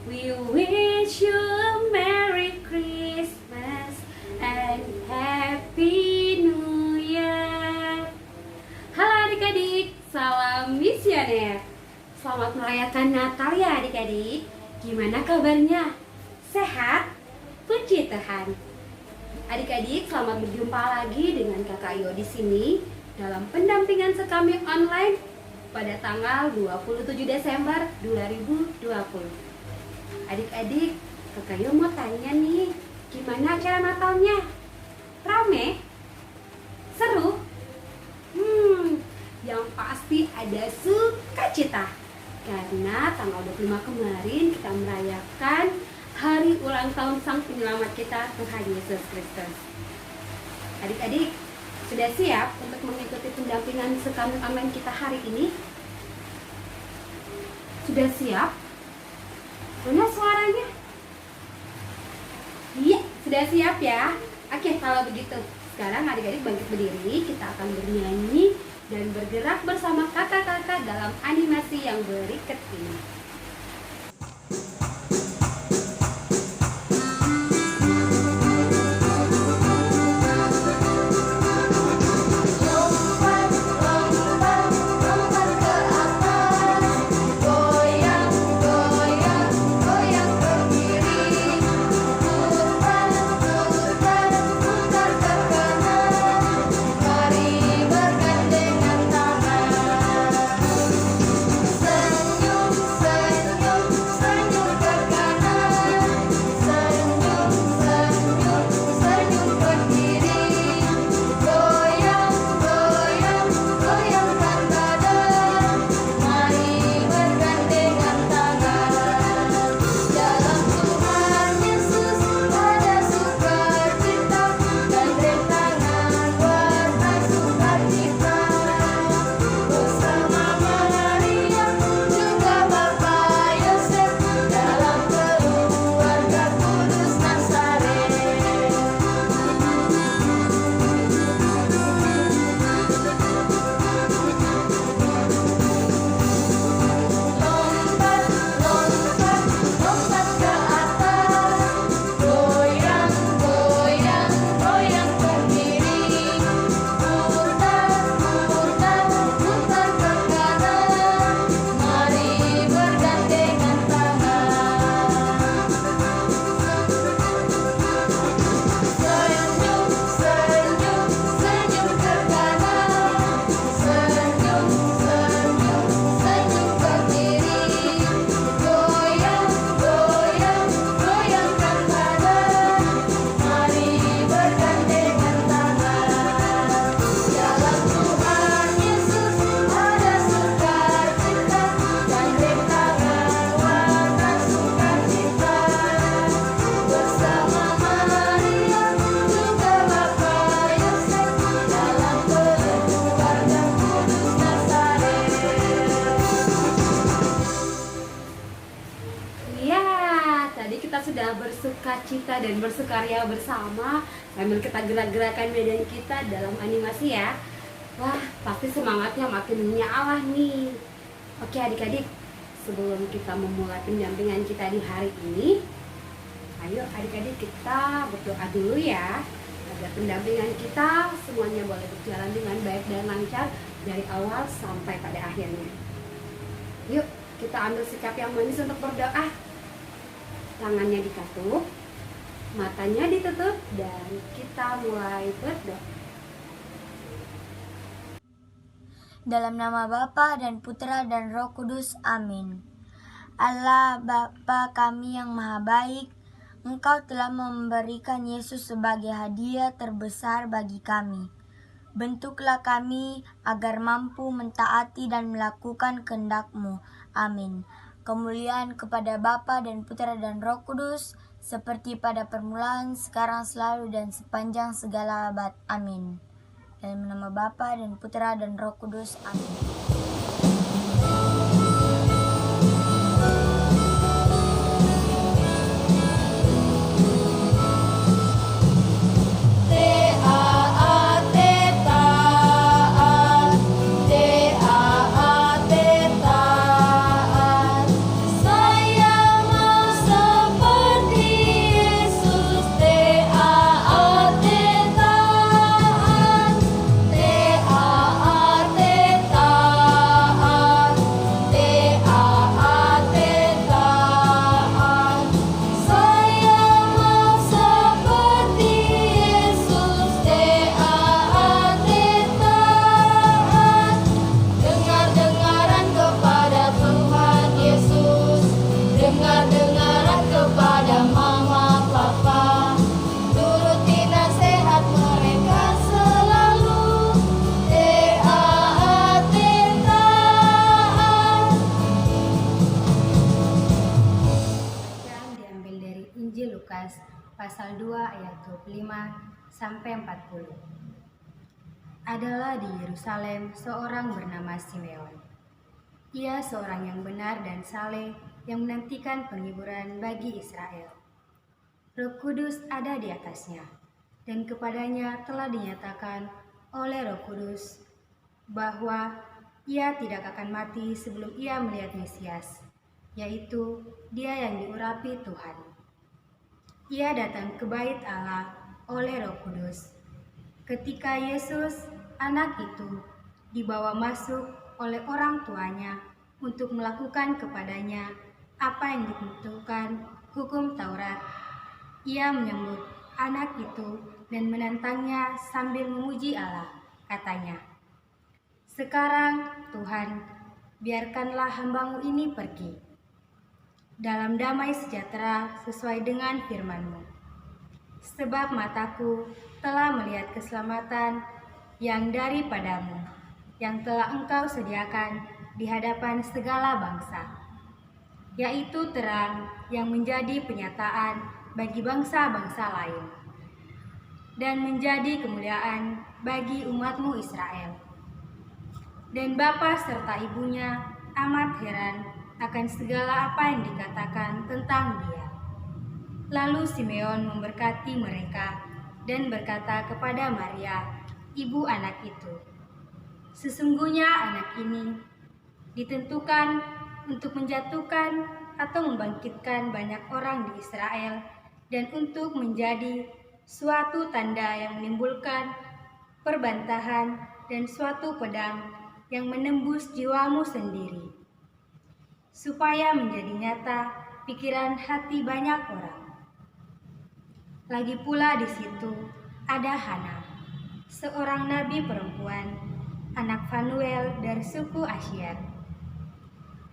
We wish you a Merry Christmas and Happy New Year. Halo adik-adik, salam misioner. Selamat merayakan Natal ya adik-adik. Gimana kabarnya? Sehat? Puji Tuhan. Adik-adik, selamat berjumpa lagi dengan Kakak Yo di sini dalam pendampingan sekami online pada tanggal 27 Desember 2020. Adik-adik, Kakak Yo mau tanya nih, gimana acara Natalnya? Rame? Seru? Yang pasti ada sukacita. Karena tanggal 25 kemarin kita merayakan hari ulang tahun Sang Penyelamat kita, Tuhan Yesus Kristus. Adik-adik, sudah siap untuk mengikuti pendampingan sekami online kita hari ini? Sudah siap? Mana suaranya? Iya, sudah siap ya? Oke, kalau begitu, sekarang adik-adik bangkit berdiri, kita akan bernyanyi dan bergerak bersama kakak-kakak dalam animasi yang berikut ini. Sudah bersukacita dan bersukaria bersama sambil kita gerak-gerakan badan kita dalam animasi ya. Wah, pasti semangatnya makin menyala nih. Oke adik-adik, sebelum kita memulai pendampingan kita di hari ini, ayo adik-adik kita berdoa dulu ya, agar pendampingan kita semuanya boleh berjalan dengan baik dan lancar dari awal sampai pada akhirnya. Yuk, kita ambil sikap yang manis untuk berdoa. Tangannya dikatup, matanya ditutup, dan kita mulai berdoa. Dalam nama Bapa dan Putra dan Roh Kudus, amin. Allah Bapa kami yang maha baik, Engkau telah memberikan Yesus sebagai hadiah terbesar bagi kami. Bentuklah kami agar mampu mentaati dan melakukan kehendak-Mu. Amin. Kemuliaan kepada Bapa dan Putra dan Roh Kudus, seperti pada permulaan, sekarang, selalu, dan sepanjang segala abad. Amin. Dalam nama Bapa dan Putra dan Roh Kudus. Amin. Saya mau Lukas pasal 2 ayat 25 sampai 40. Adalah di Yerusalem seorang bernama Simeon. Ia seorang yang benar dan saleh yang menantikan penghiburan bagi Israel. Roh Kudus ada di atasnya, dan kepadanya telah dinyatakan oleh Roh Kudus bahwa ia tidak akan mati sebelum ia melihat Mesias, yaitu Dia yang diurapi Tuhan. Ia datang ke bait Allah oleh Roh Kudus. Ketika Yesus, anak itu, dibawa masuk oleh orang tuanya untuk melakukan kepadanya apa yang ditentukan hukum Taurat, ia menyambut anak itu dan menantangnya sambil memuji Allah. Katanya, "Sekarang, Tuhan, biarkanlah hamba-Mu ini pergi dalam damai sejahtera sesuai dengan firman-Mu. Sebab mataku telah melihat keselamatan yang daripadamu, yang telah Engkau sediakan di hadapan segala bangsa, yaitu terang yang menjadi penyataan bagi bangsa-bangsa lain, dan menjadi kemuliaan bagi umat-Mu Israel." Dan bapa serta ibunya amat heran akan segala apa yang dikatakan tentang dia. Lalu Simeon memberkati mereka dan berkata kepada Maria, ibu anak itu, "Sesungguhnya anak ini ditentukan untuk menjatuhkan atau membangkitkan banyak orang di Israel dan untuk menjadi suatu tanda yang menimbulkan perbantahan dan suatu pedang yang menembus jiwamu sendiri, supaya menjadi nyata pikiran hati banyak orang." Lagi pula di situ ada Hana, seorang nabi perempuan, anak Fanuel dari suku Asyer.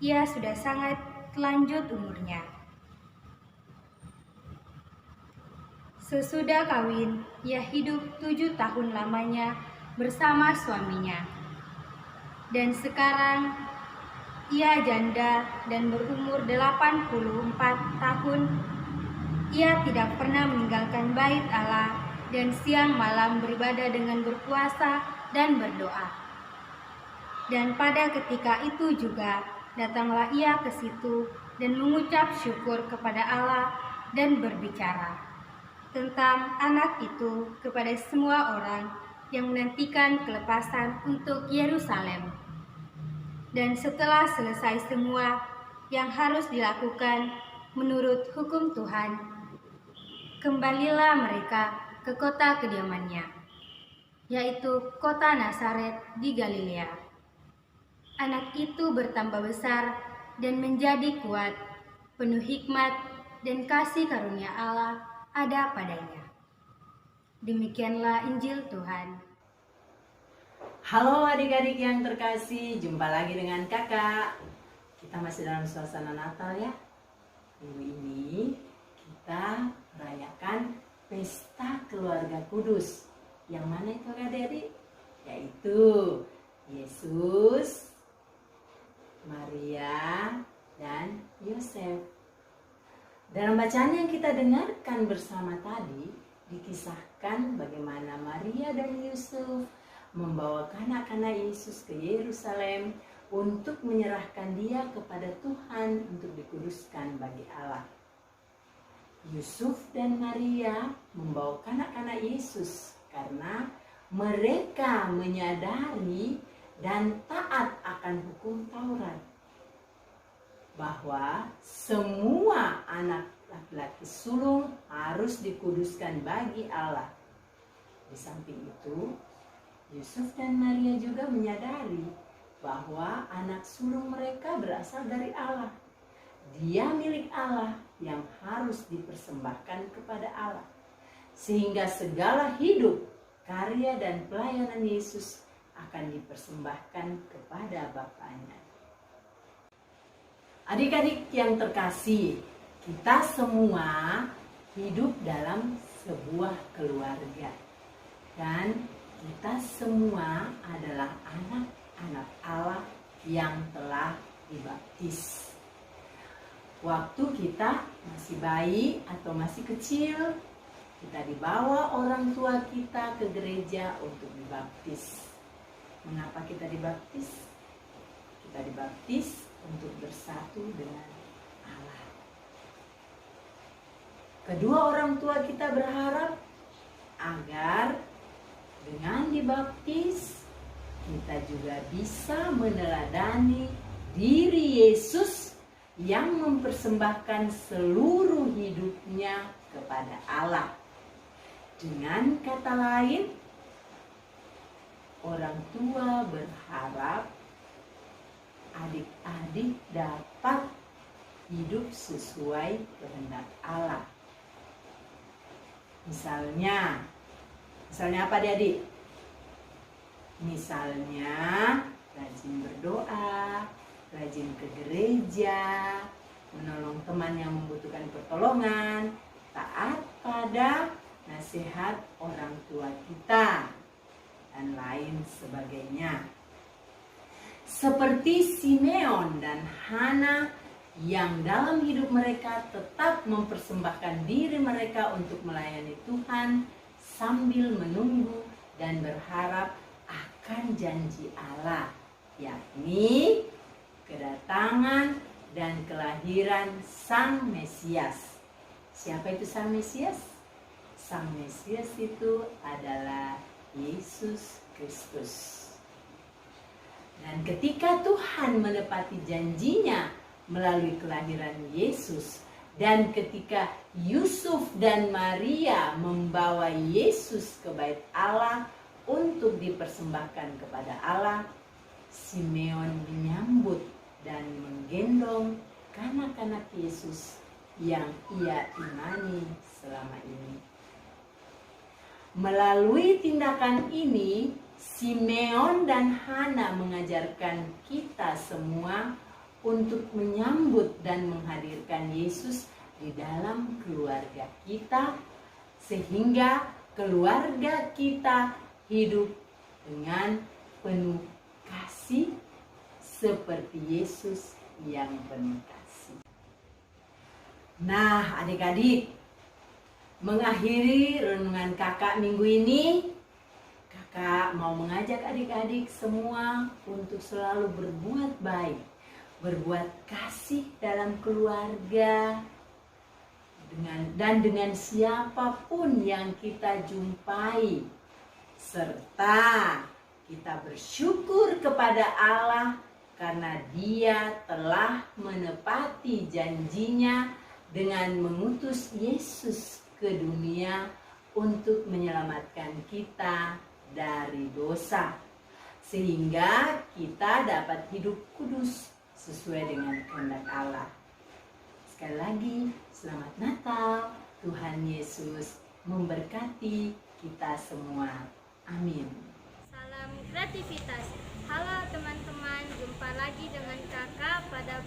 Ia sudah sangat lanjut umurnya. Sesudah kawin, ia hidup 7 tahun lamanya bersama suaminya. Dan sekarang ia janda dan berumur 84 tahun. Ia tidak pernah meninggalkan bait Allah dan siang malam beribadah dengan berpuasa dan berdoa. Dan pada ketika itu juga datanglah ia ke situ dan mengucap syukur kepada Allah dan berbicara tentang anak itu kepada semua orang yang menantikan kelepasan untuk Yerusalem. Dan setelah selesai semua yang harus dilakukan menurut hukum Tuhan, kembalilah mereka ke kota kediamannya, yaitu kota Nazaret di Galilea. Anak itu bertambah besar dan menjadi kuat, penuh hikmat dan kasih karunia Allah ada padanya. Demikianlah Injil Tuhan. Halo adik-adik yang terkasih, jumpa lagi dengan kakak. Kita masih dalam suasana Natal ya. Minggu ini kita merayakan pesta keluarga kudus. Yang mana itu adik-adik? Yaitu Yesus, Maria, dan Yosef. Dalam bacaan yang kita dengarkan bersama tadi, dikisahkan bagaimana Maria dan Yusuf membawa anak-anak Yesus ke Yerusalem untuk menyerahkan dia kepada Tuhan untuk dikuduskan bagi Allah. Yusuf dan Maria membawa anak-anak Yesus karena mereka menyadari dan taat akan hukum Taurat, bahwa semua anak laki-laki sulung harus dikuduskan bagi Allah. Di samping itu, Yusuf dan Maria juga menyadari bahwa anak sulung mereka berasal dari Allah. Dia milik Allah yang harus dipersembahkan kepada Allah. Sehingga segala hidup, karya dan pelayanan Yesus akan dipersembahkan kepada Bapaknya. Adik-adik yang terkasih, kita semua hidup dalam sebuah keluarga. Dan kita semua adalah anak-anak Allah yang telah dibaptis. waktu kita masih bayi atau masih kecil, kita dibawa orang tua kita ke gereja untuk dibaptis. Mengapa kita dibaptis? Kita dibaptis untuk bersatu dengan Allah. Kedua orang tua kita berharap agar dengan dibaptis kita juga bisa meneladani diri Yesus yang mempersembahkan seluruh hidupnya kepada Allah. Dengan kata lain, orang tua berharap adik-adik dapat hidup sesuai kehendak Allah. Misalnya apa adik-adik? Misalnya rajin berdoa, rajin ke gereja, menolong teman yang membutuhkan pertolongan, taat pada nasihat orang tua kita, dan lain sebagainya. Seperti Simeon dan Hana yang dalam hidup mereka tetap mempersembahkan diri mereka untuk melayani Tuhan sambil menunggu dan berharap akan janji Allah, yakni kedatangan dan kelahiran Sang Mesias. Siapa itu Sang Mesias? Sang Mesias itu adalah Yesus Kristus. Dan ketika Tuhan menepati janjinya melalui kelahiran Yesus, dan ketika Yusuf dan Maria membawa Yesus ke bait Allah untuk dipersembahkan kepada Allah, Simeon menyambut dan menggendong kanak-kanak Yesus yang ia imani selama ini. Melalui tindakan ini, Simeon dan Hana mengajarkan kita semua untuk menyambut dan menghadirkan Yesus di dalam keluarga kita, sehingga keluarga kita hidup dengan penuh kasih seperti Yesus yang penuh kasih. Nah, adik-adik, mengakhiri renungan kakak minggu ini, kakak mau mengajak adik-adik semua untuk selalu berbuat baik, berbuat kasih dalam keluarga, dengan siapapun yang kita jumpai, serta kita bersyukur kepada Allah karena Dia telah menepati janjinya dengan mengutus Yesus ke dunia untuk menyelamatkan kita dari dosa, sehingga kita dapat hidup kudus sesuai dengan kehendak Allah. Sekali lagi, selamat Natal. Tuhan Yesus memberkati kita semua. Amin. Salam kreativitas. Halo teman-teman, jumpa lagi dengan kakak pada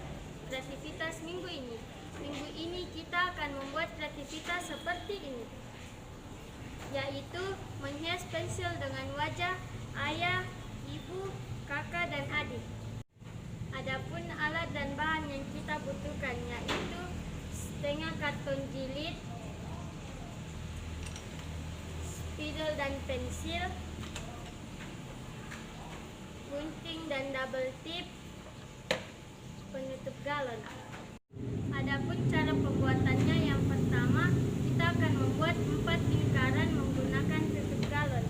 kreativitas minggu ini. Minggu ini kita akan membuat kreativitas seperti ini, yaitu menghias pensil dengan wajah ayah, ibu, kakak, dan adik. Adapun alat dan bahan yang kita butuhkan yaitu setengah karton jilid, spidol dan pensil, gunting dan double tip, penutup galon. Adapun cara pembuatannya, yang pertama kita akan membuat 4 lingkaran menggunakan tutup galon.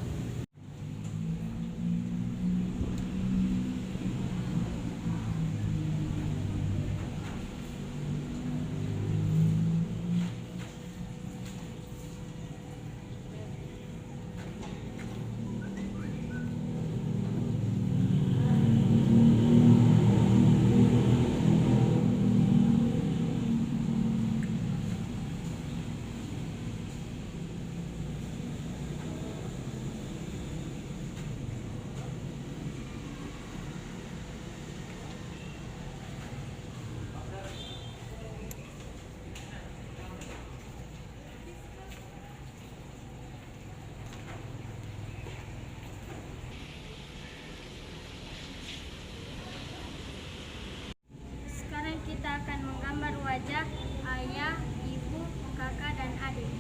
kita akan menggambar wajah ayah, ibu, kakak, dan adik.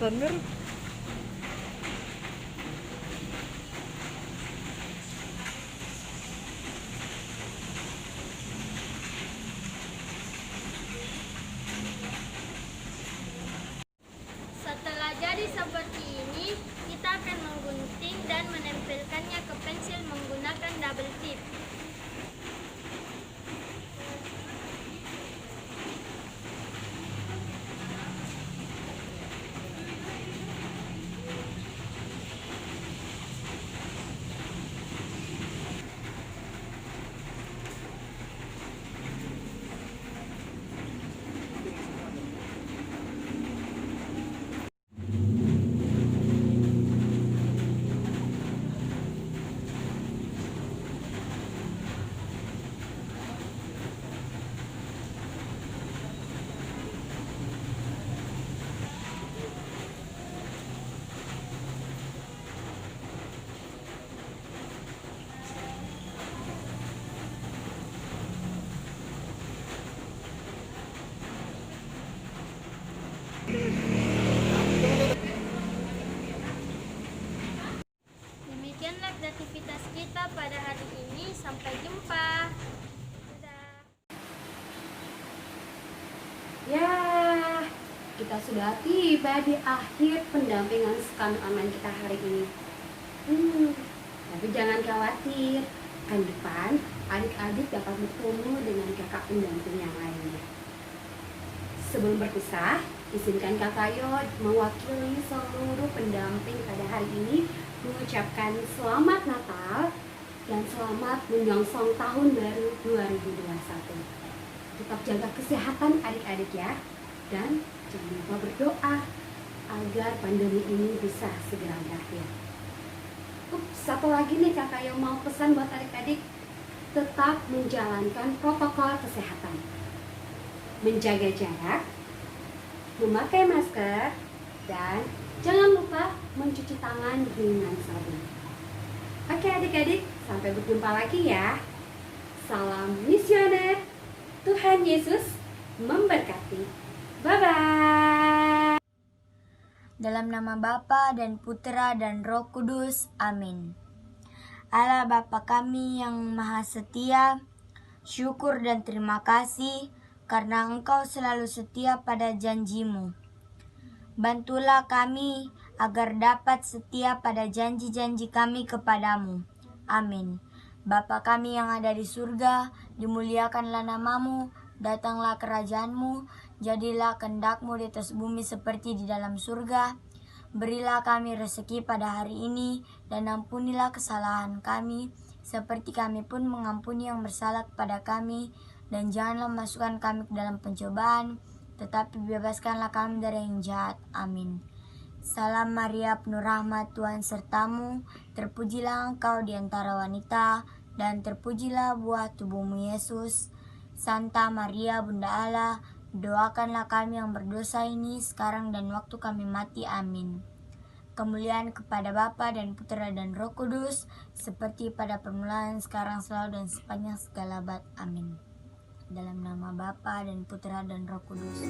Thunder. Setelah jadi seperti ini, kita akan menggunting dan menempelkannya ke pensil menggunakan double tip. pada hari ini. Sampai jumpa. Dadah. Ya, kita sudah tiba di akhir pendampingan skan online kita hari ini. Tapi jangan khawatir, kan depan adik-adik dapat bertemu dengan kakak pendamping yang lainnya. Sebelum berpisah, izinkan Kakak Yo mewakili seluruh pendamping pada hari ini mengucapkan selamat Natal dan selamat menyongsong tahun baru 2021. Tetap jaga kesehatan adik-adik ya, dan jangan lupa berdoa agar pandemi ini bisa segera berakhir. Satu lagi nih Kakak Yo mau pesan buat adik-adik, tetap menjalankan protokol kesehatan, menjaga jarak, memakai masker, dan jangan lupa mencuci tangan dengan sabun. Oke adik-adik, sampai berjumpa lagi ya. Salam misioner, Tuhan Yesus memberkati. Bye-bye. Dalam nama Bapa dan Putera dan Roh Kudus. Amin. Allah Bapa kami yang Maha Setia, syukur dan terima kasih karena Engkau selalu setia pada janji-Mu. Bantulah kami agar dapat setia pada janji-janji kami kepadamu. Amin. Bapa kami yang ada di surga, dimuliakanlah nama-Mu, datanglah kerajaan-Mu, jadilah kehendak-Mu di atas bumi seperti di dalam surga. Berilah kami rezeki pada hari ini, dan ampunilah kesalahan kami, seperti kami pun mengampuni yang bersalah kepada kami. Dan janganlah masukkan kami ke dalam pencobaan, tetapi bebaskanlah kami dari yang jahat. Amin. Salam Maria, penuh rahmat, Tuhan sertamu, terpujilah engkau di antara wanita, dan terpujilah buah tubuhmu Yesus. Santa Maria, Bunda Allah, doakanlah kami yang berdosa ini sekarang dan waktu kami mati. Amin. Kemuliaan kepada Bapa dan Putera dan Roh Kudus, seperti pada permulaan, sekarang, selalu, dan sepanjang segala abad. Amin. Dalam nama Bapa dan Putera dan Roh Kudus.